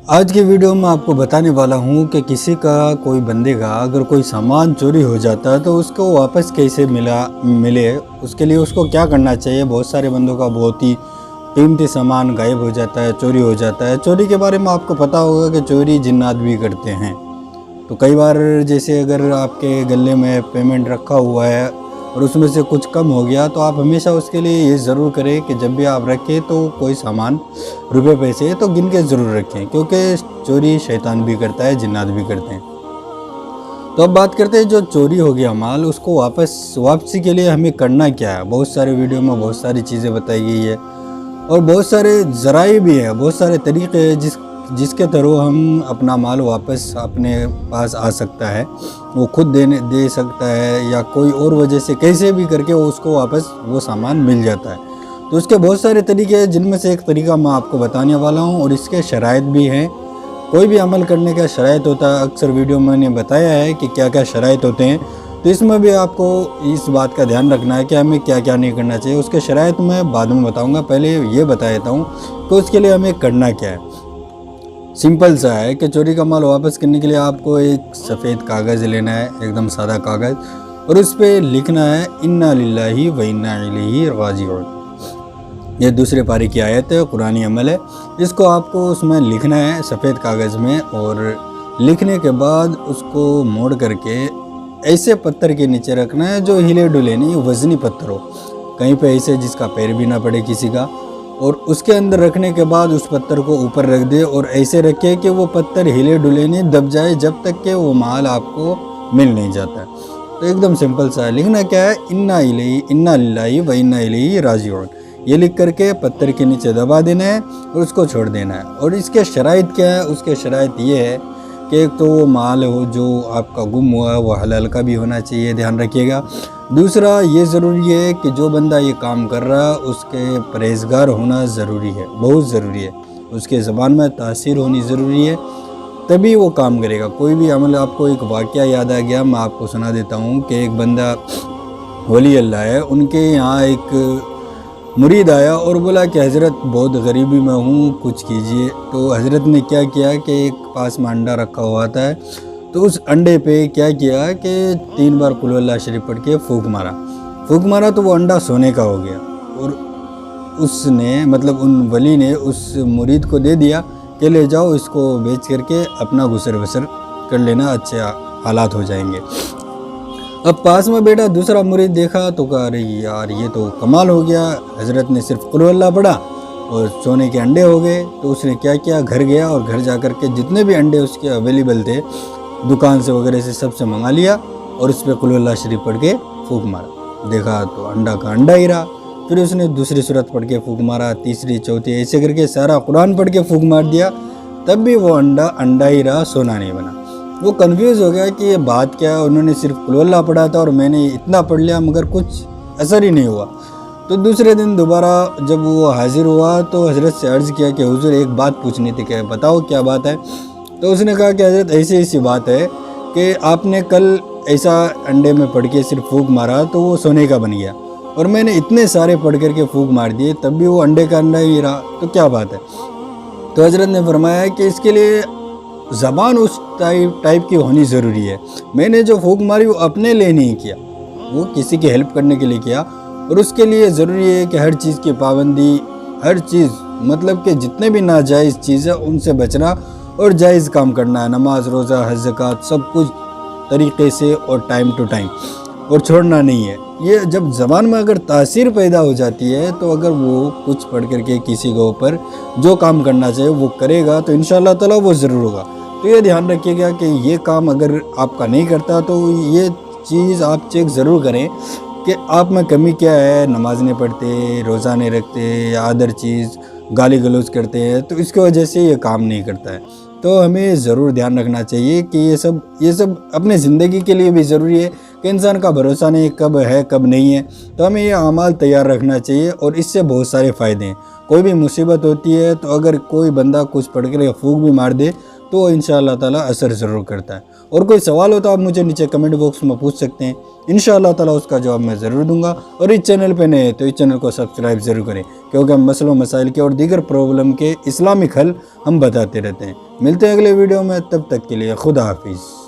آج کی ویڈیو میں آپ کو بتانے والا ہوں کہ کسی کا کوئی بندے کا اگر کوئی سامان چوری ہو جاتا ہے تو اس کو واپس کیسے ملے، اس کے لیے اس کو کیا کرنا چاہیے۔ بہت سارے بندوں کا بہت ہی قیمتی سامان غائب ہو جاتا ہے، چوری ہو جاتا ہے۔ چوری کے بارے میں آپ کو پتہ ہوگا کہ چوری جنات بھی کرتے ہیں۔ تو کئی بار جیسے اگر آپ کے گلے میں پیمنٹ رکھا ہوا ہے اور اس میں سے کچھ کم ہو گیا تو آپ ہمیشہ اس کے لیے یہ ضرور کریں کہ جب بھی آپ رکھیں تو کوئی سامان روپے پیسے تو گن کے ضرور رکھیں، کیونکہ چوری شیطان بھی کرتا ہے، جنات بھی کرتے ہیں۔ تو اب بات کرتے ہیں جو چوری ہو گیا مال، اس کو واپسی کے لیے ہمیں کرنا کیا ہے۔ بہت سارے ویڈیو میں بہت ساری چیزیں بتائی گئی ہے اور بہت سارے ذرائع بھی ہیں، بہت سارے طریقے ہیں جس کے تھرو ہم اپنا مال واپس اپنے پاس آ سکتا ہے۔ وہ خود دے سکتا ہے یا کوئی اور وجہ سے کیسے بھی کر کے اس کو واپس وہ سامان مل جاتا ہے۔ تو اس کے بہت سارے طریقے ہیں، جن میں سے ایک طریقہ میں آپ کو بتانے والا ہوں اور اس کے شرائط بھی ہیں۔ کوئی بھی عمل کرنے کا شرائط ہوتا ہے، اکثر ویڈیو میں نے بتایا ہے کہ کیا کیا شرائط ہوتے ہیں، تو اس میں بھی آپ کو اس بات کا دھیان رکھنا ہے کہ ہمیں کیا کیا نہیں کرنا چاہیے۔ اس کے شرائط میں بعد میں بتاؤں گا، پہلے یہ بتا دیتا ہوں کہ اس کے لیے ہمیں کرنا کیا ہے۔ سمپل سا ہے کہ چوری کا مال واپس کرنے کے لیے آپ کو ایک سفید کاغذ لینا ہے، ایک دم سادہ کاغذ، اور اس پہ لکھنا ہے انا للہ و انا الیہ راجعون۔ یہ دوسرے پارے کی آیت ہے، قرآنی عمل ہے۔ اس کو آپ کو اس میں لکھنا ہے سفید کاغذ میں، اور لکھنے کے بعد اس کو موڑ کر کے ایسے پتھر کے نیچے رکھنا ہے جو ہلے ڈلے نہیں، وزنی پتھر ہو، کہیں پہ ایسے جس کا پیر بھی نہ پڑے کسی کا، اور اس کے اندر رکھنے کے بعد اس پتھر کو اوپر رکھ دے اور ایسے رکھے کہ وہ پتھر ہلے ڈلے نہیں، دب جائے جب تک کہ وہ مال آپ کو مل نہیں جاتا ہے۔ تو ایک دم سمپل سا ہے، لکھنا کیا ہے، انا للہ و انا الیہ راجعون، یہ لکھ کر کے پتھر کے نیچے دبا دینا ہے اور اس کو چھوڑ دینا ہے۔ اور اس کے شرائط کیا ہے؟ اس کے شرائط یہ ہے کہ ایک تو وہ مال ہو جو آپ کا گم ہوا ہے وہ حلال کا بھی ہونا چاہیے، دھیان رکھیے گا۔ دوسرا یہ ضروری ہے کہ جو بندہ یہ کام کر رہا اس کے پرہیزگار ہونا ضروری ہے، بہت ضروری ہے، اس کے زبان میں تاثیر ہونی ضروری ہے، تبھی وہ کام کرے گا۔ کوئی بھی عمل، آپ کو ایک واقعہ یاد آ گیا، میں آپ کو سنا دیتا ہوں کہ ایک بندہ ولی اللہ ہے، ان کے یہاں ایک مرید آیا اور بولا کہ حضرت بہت غریبی میں ہوں، کچھ کیجئے۔ تو حضرت نے کیا کیا کہ ایک پاس میں انڈا رکھا ہوا تھا، تو اس انڈے پہ کیا کیا کہ 3 بار قل اللہ شریف پڑھ کے پھونک مارا تو وہ انڈا سونے کا ہو گیا، اور اس نے ان ولی نے اس مرید کو دے دیا کہ لے جاؤ، اس کو بیچ کر کے اپنا گزر بسر کر لینا، اچھے حالات ہو جائیں گے۔ اب پاس میں بیٹا دوسرا مرید دیکھا تو کہا ارے یار یہ تو کمال ہو گیا، حضرت نے صرف قل اللہ پڑھا اور سونے کے انڈے ہو گئے۔ تو اس نے کیا کیا، گھر گیا اور گھر جا کر کے جتنے بھی انڈے اس کے اویلیبل تھے دکان سے وغیرہ سے سب سے منگا لیا اور اس پہ قل اللہ شریف پڑھ کے پھونک مارا، دیکھا تو انڈا کا انڈا ہی رہا۔ پھر اس نے دوسری صورت پڑھ کے پھونک مارا، تیسری، چوتھی، ایسے کر کے سارا قرآن پڑھ کے پھونک مار دیا، تب بھی وہ انڈا ہی رہا، سونا نہیں بنا۔ وہ کنفیوز ہو گیا کہ یہ بات کیا ہے، انہوں نے صرف قل اللہ پڑھا تھا اور میں نے اتنا پڑھ لیا مگر کچھ اثر ہی نہیں ہوا۔ تو دوسرے دن دوبارہ جب وہ حاضر ہوا تو حضرت سے عرض کیا کہ حضور ایک بات پوچھنی تھی، کہ بتاؤ کیا بات ہے۔ تو اس نے کہا کہ حضرت ایسی بات ہے کہ آپ نے کل ایسا انڈے میں پڑھ کے صرف پھونک مارا تو وہ سونے کا بن گیا، اور میں نے اتنے سارے پڑھ کر کے پھونک مار دیے تب بھی وہ انڈے کا انڈا ہی رہا، تو کیا بات ہے۔ تو حضرت نے فرمایا کہ اس کے لیے زبان اس ٹائپ کی ہونی ضروری ہے۔ میں نے جو پھونک ماری وہ اپنے لیے نہیں کیا، وہ کسی کی ہیلپ کرنے کے لیے کیا، اور اس کے لیے ضروری ہے کہ ہر چیز کی پابندی، ہر چیز کہ جتنے بھی ناجائز چیزیں ان سے بچنا اور جائز کام کرنا ہے، نماز، روزہ، حج، زکوٰۃ، سب کچھ طریقے سے اور ٹائم ٹو ٹائم، اور چھوڑنا نہیں ہے۔ یہ جب زبان میں اگر تاثیر پیدا ہو جاتی ہے تو اگر وہ کچھ پڑھ کر کے کسی کے اوپر جو کام کرنا چاہیے وہ کرے گا تو انشاءاللہ تعالیٰ وہ ضرور ہوگا۔ تو یہ دھیان رکھیے گا کہ یہ کام اگر آپ کا نہیں کرتا تو یہ چیز آپ چیک ضرور کریں کہ آپ میں کمی کیا ہے، نماز نہیں پڑھتے، روزہ نہیں رکھتے، یا ادر چیز گالی گلوچ کرتے ہیں، تو اس کی وجہ سے یہ کام نہیں کرتا ہے۔ تو ہمیں ضرور دھیان رکھنا چاہیے کہ یہ سب اپنے زندگی کے لیے بھی ضروری ہے کہ انسان کا بھروسہ نہیں کب ہے کب نہیں ہے، تو ہمیں یہ اعمال تیار رکھنا چاہیے، اور اس سے بہت سارے فائدے ہیں۔ کوئی بھی مصیبت ہوتی ہے تو اگر کوئی بندہ کچھ پڑھ کر پھونک بھی مار دے تو انشاءاللہ تعالیٰ اثر ضرور کرتا ہے۔ اور کوئی سوال ہو تو آپ مجھے نیچے کمنٹ باکس میں پوچھ سکتے ہیں، انشاءاللہ تعالیٰ اس کا جواب میں ضرور دوں گا۔ اور اس چینل پہ نئے ہیں تو اس چینل کو سبسکرائب ضرور کریں، کیونکہ ہم مسئلوں مسائل کے اور دیگر پرابلم کے اسلامک حل ہم بتاتے رہتے ہیں۔ ملتے ہیں اگلے ویڈیو میں، تب تک کے لیے خدا حافظ۔